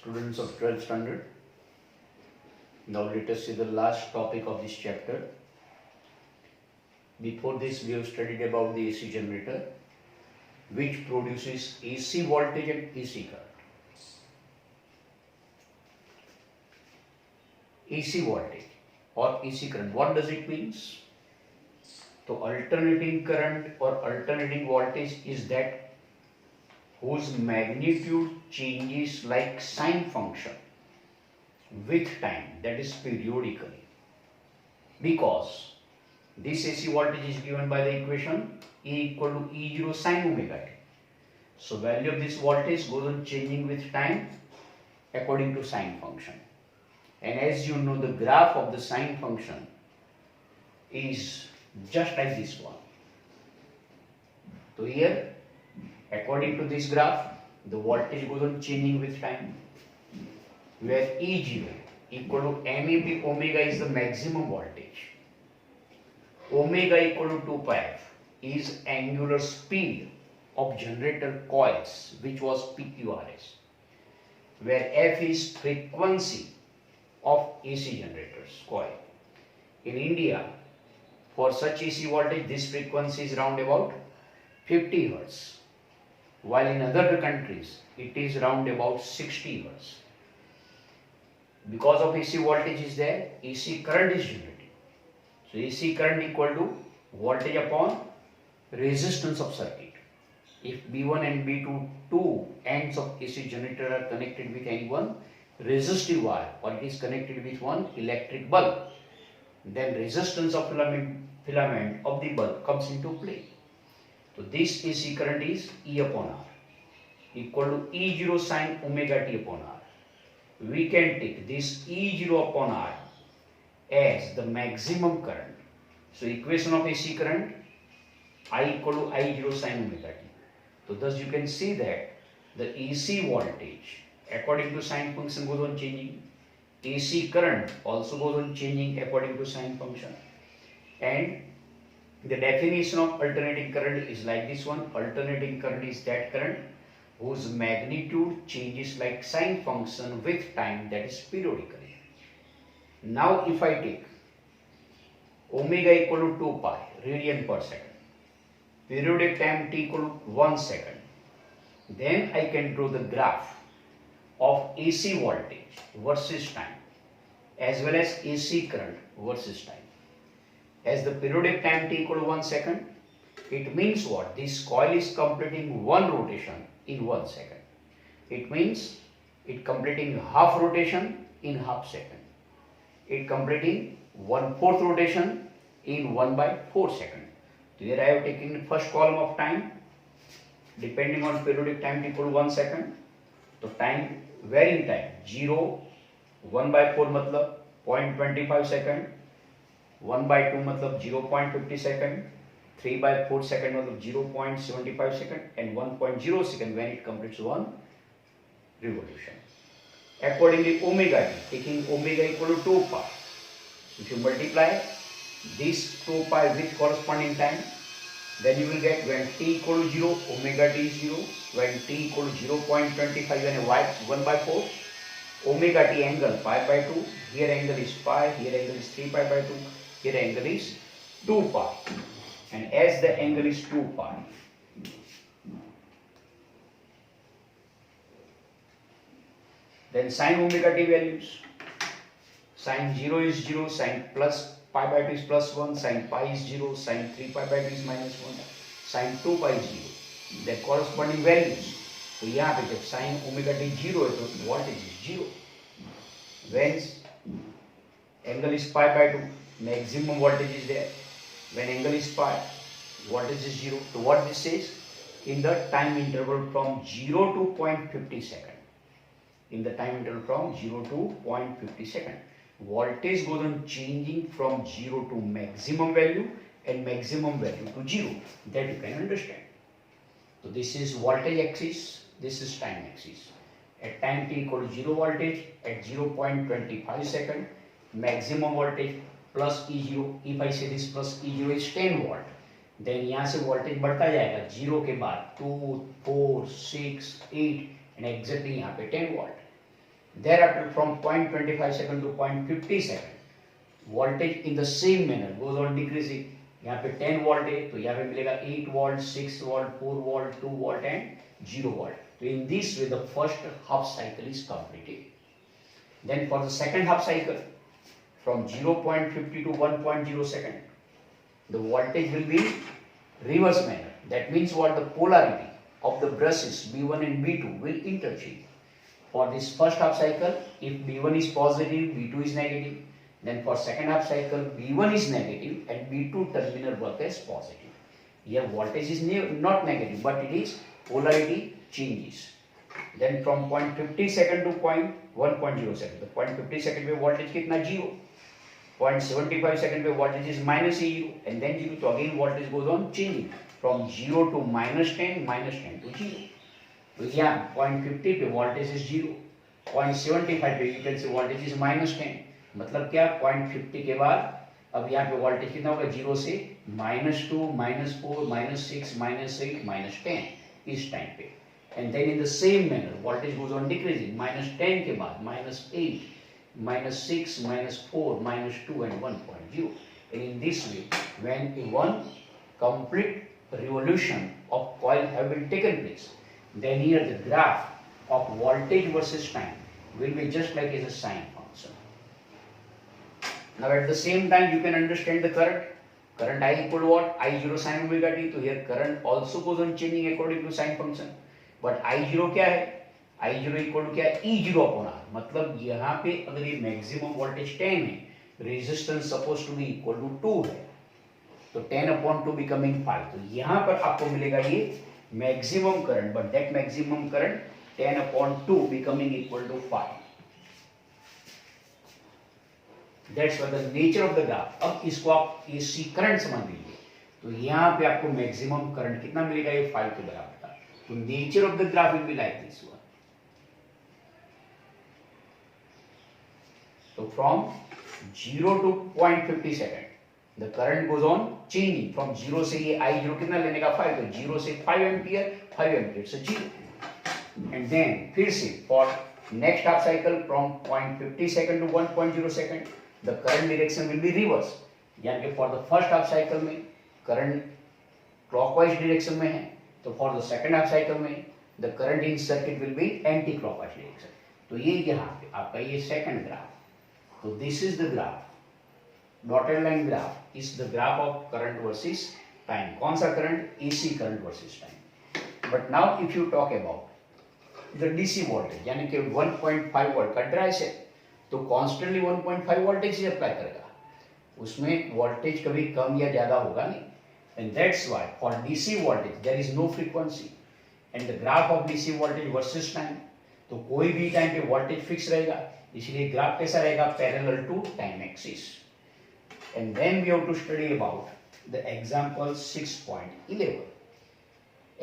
Students of 12th standard, now let us see the last topic of this chapter. Before this we have studied about the AC generator, which produces AC voltage and AC current. AC voltage or AC current, what does it mean? So alternating current or alternating voltage is that whose magnitude changes like sine function with time, that is periodically, because this AC voltage is given by the equation E equal to E0 sine omega t. So value of this voltage goes on changing with time according to sine function. And as you know, the graph of the sine function is just like this one. So here, according to this graph, the voltage goes on changing with time, where E0 equal to MEB omega is the maximum voltage. Omega equal to 2 pi f is angular speed of generator coils, which was PQRS, where f is frequency of AC generators coil. In India, for such AC voltage, this frequency is round about 50 Hz. While in other countries it is round about 60 Hz. Because of AC voltage is there, AC current is generated. So AC current equal to voltage upon resistance of circuit. If B1 and B2, two ends of AC generator are connected with any one resistive wire, or it is connected with one electric bulb, then resistance of filament of the bulb comes into play. So this AC current is E upon R equal to E0 sine omega t upon R. We can take this E0 upon R as the maximum current. So equation of AC current, I equal to I0 sine omega t. So thus you can see that the AC voltage according to sine function goes on changing. AC current also goes on changing according to sine function. And the definition of alternating current is like this one. Alternating current is that current whose magnitude changes like sine function with time, that is periodically. Now if I take omega equal to 2 pi radian per second, periodic time t equal to 1 second, then I can draw the graph of AC voltage versus time as well as AC current versus time. As the periodic time t equal to 1 second, it means what? This coil is completing one rotation in 1 second. It means it completing half rotation in half second. It completing 1/4 rotation in 1/4 second. So here I have taken the first column of time depending on periodic time t equal to 1 second. So time, varying time 0, 1/4 matlab 0.25 second, 1/2 matlab 0.50 second, 3/4 second matlab 0.75 second, and 1.0 second when it completes one revolution. Accordingly, omega t, taking omega equal to 2 pi, if you multiply this 2 pi with corresponding time, then you will get when t equal to 0, omega t is 0, when t equal to 0.25 and y 1/4, omega t angle pi by 2, here angle is pi, here angle is 3 pi by 2, here angle is 2 pi, and as the angle is 2 pi, then sine omega t values, sine 0 is 0, sine plus pi by 2 is plus 1, sine pi is 0, sine 3 pi by 2 is minus 1, sine 2 pi is 0, the corresponding values. तो यहाँ पे जब sine omega T 0 है तो voltage is 0. When angle is pi by 2, maximum voltage is there. When angle is pi, voltage is 0. So what this says? In the time interval from 0 to 0.50 second. In the time interval from 0 to 0.50 second, voltage goes on changing from 0 to maximum value and maximum value to 0. That you can understand. So this is voltage axis, this is time axis. At time t equal to 0 voltage, at 0.25 second, maximum voltage plus E0. If I say this plus E0 is 10 volt, then यहाँ से voltage बढ़ता जाएगा 0 के बाद 2, 4, 6, 8 and exactly यहाँ पे 10 volt. Thereafter from 0.25 second to 0.50 second, voltage in the same manner goes on decreasing. यहाँ पे 10 वोल्ट है तो यहाँ पे मिलेगा 8 volt, 6 volt, 4 volt, 2 volt and 0 volt. So in this way the first half cycle is completed. Then for the second half cycle, from 0.50 to 1.0 second, the voltage will be reverse manner. That means what, the polarity of the brushes B1 and B2 will interchange. For this first half cycle, if B1 is positive, B2 is negative. Then for second half cycle, B1 is negative and B2 terminal work as positive. Here voltage is not negative, but it is polarity changes. Then from 0.50 second to 1.0 second, the 0.50 second पे voltage कितना 0, 0.75 second पे voltage is -0 and then 0. So again voltage goes on changing from 0 to -10, -10 to 0. तो यहाँ 0.50 पे voltage is 0, 0.75 पे you can say voltage is -10. मतलब क्या, 0.50 के बाद अब यहाँ पे voltage कितना होगा, 0 से -2, -4, -6, -8, -10 इस टाइम पे. And then in the same manner voltage goes on decreasing, -10 के बाद -8, -6, -4, -2 and 1.0. And in this way, when one complete revolution of coil have been taken place, then here the graph of voltage versus time will be just like as a sine function. Now at the same time you can understand the current. Current I equal to what? I0 sin omega t. So here current also goes on changing according to sine function. But I0 क्या है? I0 equal to क्या है? E0 upon R. मतलब यहाँ पे अगर ये maximum voltage 10 है, resistance suppose to be equal to 2 है, तो 10 अपॉन 2 बिकमिंग 5. तो यहाँ पर आपको मिलेगा ये maximum current, but that maximum current 10 upon 2 becoming equal to 5. That's what the nature of the graph. अब इसको आप एसी करंट समझ लीजिए. तो यहाँ पे आपको मैक्सिमम करंट कितना मिलेगा, ये 5 के बराबर. So nature of the graph will be like this one. So from 0 to 0.50 second, the current goes on changing. From 0 से ये I0 कितना लेने का 5, तो 0 से 5 एम्पियर, 5 एम्पियर से 0. And then फिर से for next half cycle from 0.50 second to 1.0 second, the current direction will be reverse. यानी कि for the first half cycle में current clockwise direction में है, तो for the second half cycle में the current in circuit will be anti clockwise direction. तो ये यहाँ पे आपका ये सेकंड ग्राफ. तो this is the graph, dotted line graph is the graph of current versus time. कौन सा current? AC current versus time. But now if you talk about the DC voltage, यानी कि 1.5 वोल्ट का dry cell, तो constantly 1.5 voltage ही apply करेगा, उसमें voltage कभी कम या ज्यादा होगा नहीं. And that's why for DC voltage there is no frequency, and the graph of DC voltage versus time, तो कोई भी टाइम पे वोल्टेज फिक्स रहेगा, इसलिए ग्राफ कैसा रहेगा, parallel to time axis. And then we have to study about the example 6.11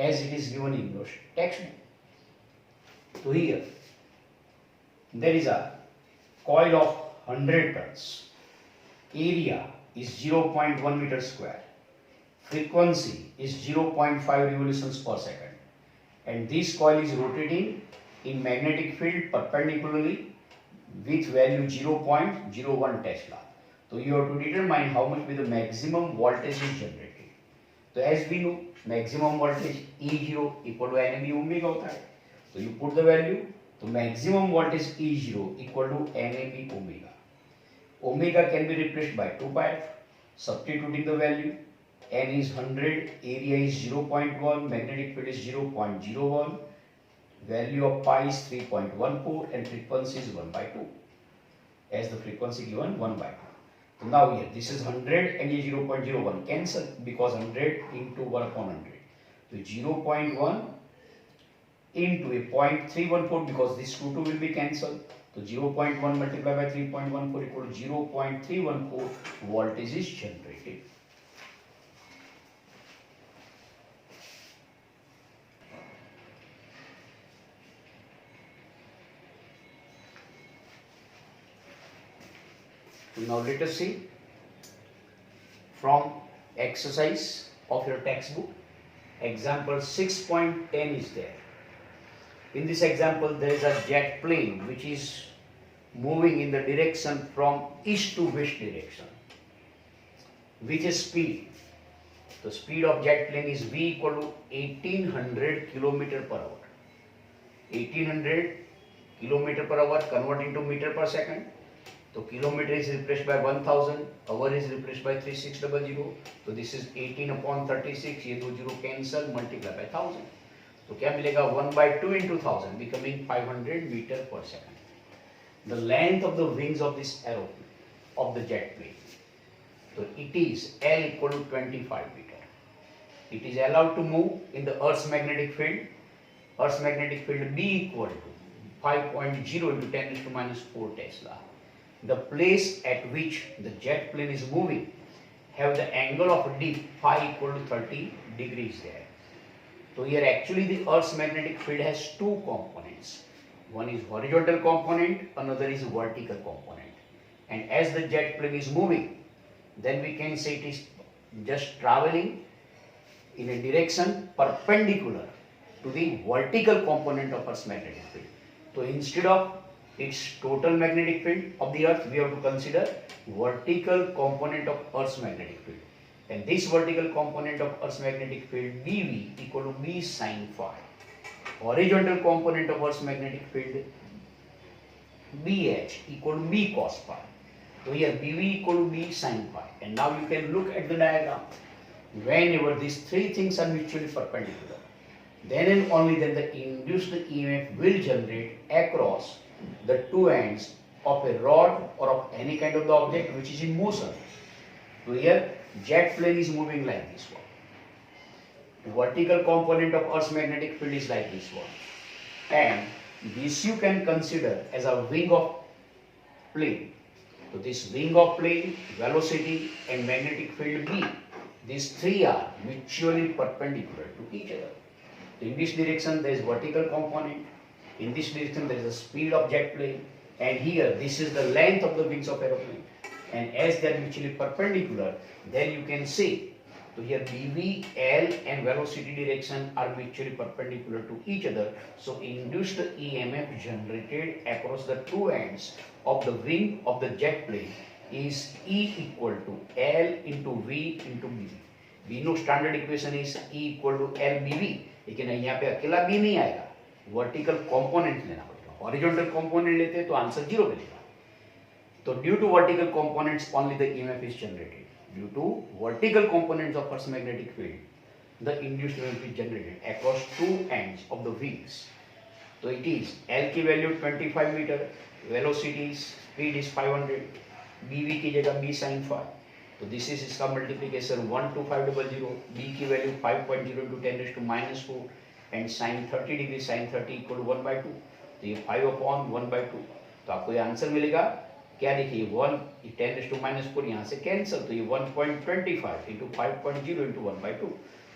as it is given in your textbook. So here there is a coil of 100 turns, area is 0.1 meter square, frequency is 0.5 revolutions per second, and this coil is rotating in magnetic field perpendicularly with value 0.01 Tesla. So you have to determine how much be the maximum voltage is generated. So as we know, maximum voltage E0 equal to NAB omega होता है. So you put the value, तो maximum voltage E0 equal to NAB omega. Omega can be replaced by 2 pi f. Substituting the value, N is 100, area is 0.1, magnetic field is 0.01, value of pi is 3.14 and frequency is 1 by 2. As the frequency given 1 by 2. So now here this is 100 and 0.01 cancel because 100 into 1 upon 100. So 0.1 into a 0.314 because this 2 will be cancelled. So 0.1 multiplied by 3.14 equal to 0.314 voltage is generated. Now let us see from exercise of your textbook, example 6.10 is there. In this example, there is a jet plane which is moving in the direction from east to west direction. Which is speed? The speed of jet plane is V equal to 1800 km per hour. 1800 km per hour convert into meter per second. So kilometer is replaced by 1000, hour is replaced by 3600. So this is 18 upon 36, ये दो zero cancel, multiply by 1000. तो क्या मिलेगा 1 by 2 into 1000 becoming 500 meter per second. The length of the wings of this aeroplane, of the jet plane. So it is L equal to 25 meter. It is allowed to move in the Earth's magnetic field. Earth's magnetic field B equal to 5.0 into 10 raised to minus 4 Tesla. The place at which the jet plane is moving have the angle of dip phi equal to 30 degrees there. So here actually the Earth's magnetic field has two components. One is horizontal component, another is vertical component. And as the jet plane is moving, then we can say it is just traveling in a direction perpendicular to the vertical component of Earth's magnetic field. So instead of its total magnetic field of the Earth, we have to consider vertical component of Earth's magnetic field. And this vertical component of Earth's magnetic field BV equal to B sin phi. Horizontal component of Earth's magnetic field BH equal to B cos phi. So here BV equal to B sin phi. And now you can look at the diagram. Whenever these three things are mutually perpendicular, then and only then the induced EMF will generate across the two ends of a rod or of any kind of the object which is in motion. So here jet plane is moving like this one. The vertical component of Earth's magnetic field is like this one. And this you can consider as a wing of plane. So this wing of plane, velocity and magnetic field B, these three are mutually perpendicular to each other. So in this direction there is vertical component, in this direction there is a speed of jet plane, and here this is the length of the wings of aeroplane. And as they are mutually perpendicular, then you can see, so here BV, L and velocity direction are mutually perpendicular to each other. So induced EMF generated across the two ends of the wing of the jet plane is E equal to L into V into BV. V no standard equation is E equal to L BV. लेकिन यहाँ पे अकेला B नहीं आएगा, vertical component लेना पड़ेगा. Horizontal component लेते हैं तो आंसर जीरो मिलेगा. तो due to vertical components only the EMF is generated. Due to vertical components of Earth's magnetic field, the induced EMF is generated across two ends of the wings. So it is L की value 25 मीटर, velocity speed is 500, BV की जगह B sin phi. तो this is इसका multiplication 12500, B की value 5.0 into 10 raised to minus 4 and sin 30 degree sin 30 equal to 1/2. तो ये 5 upon 1/2. तो आपको ये आंसर मिलेगा क्या? देखिए 1 10 raised to minus 4 यहाँ से कैंसिल, तो ये 1.25 into 5.0 into 1/2.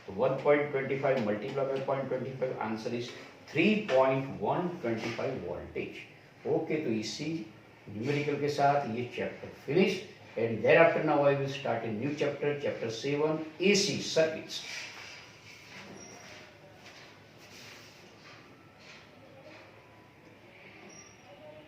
तो 1.25 multiplied by 0.25, answer is 3.125 voltage. Okay, तो इसी न्यूमेरिकल के साथ ये chapter finish. And thereafter now I will start a new chapter, chapter 7, AC circuits.